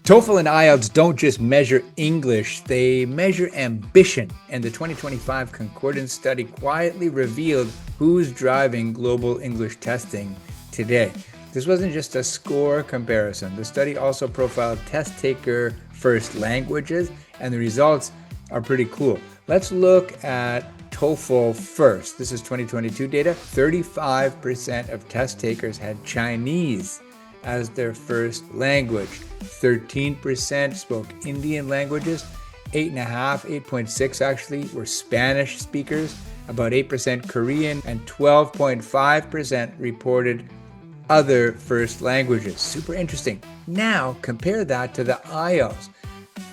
TOEFL and IELTS don't just measure English, they measure ambition. And the 2025 Concordance study quietly revealed who's driving global English testing today. This wasn't just a score comparison. The study also profiled test taker first languages, and the results are pretty cool. Let's look at TOEFL first. This is 2022 data. 35% of test takers had Chinese as their first language. 13% spoke Indian languages. 8.6 actually were Spanish speakers. About 8% Korean, and 12.5% reported other first languages. Super interesting. Now compare that to the IELTS.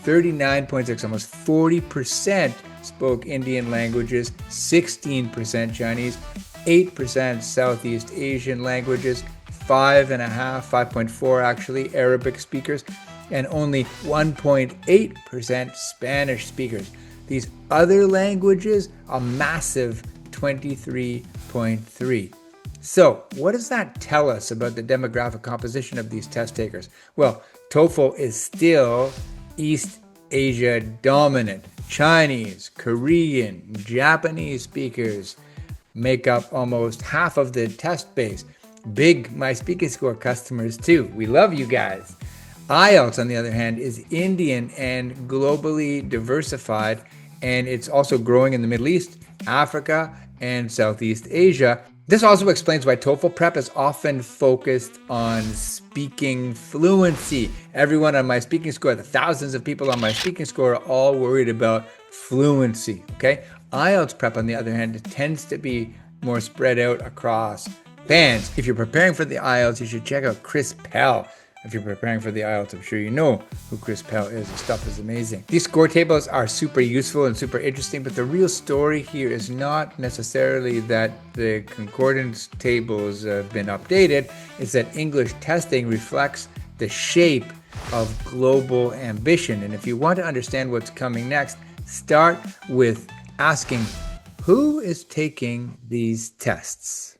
39.6, almost 40% spoke Indian languages, 16% Chinese, 8% Southeast Asian languages, 5.4 actually Arabic speakers, and only 1.8% Spanish speakers. These other languages, a massive 23.3. So what does that tell us about the demographic composition of these test takers? Well, TOEFL is still East Asia dominant. Chinese, Korean, Japanese speakers make up almost half of the test base. Big My Speaking Score customers too. We love you guys. IELTS, on the other hand, is Indian and globally diversified, and it's also growing in the Middle East, Africa, and Southeast Asia. This also explains why TOEFL prep is often focused on speaking fluency. Everyone on My Speaking Score, the thousands of people on My Speaking Score, are all worried about fluency, okay? IELTS prep, on the other hand, tends to be more spread out across bands. If you're preparing for the IELTS, you should check out Chris Pell. If you're preparing for the IELTS, I'm sure you know who Chris Pell is. His stuff is amazing. These score tables are super useful and super interesting, but the real story here is not necessarily that the concordance tables have been updated. It's that English testing reflects the shape of global ambition. And if you want to understand what's coming next, start with asking, who is taking these tests?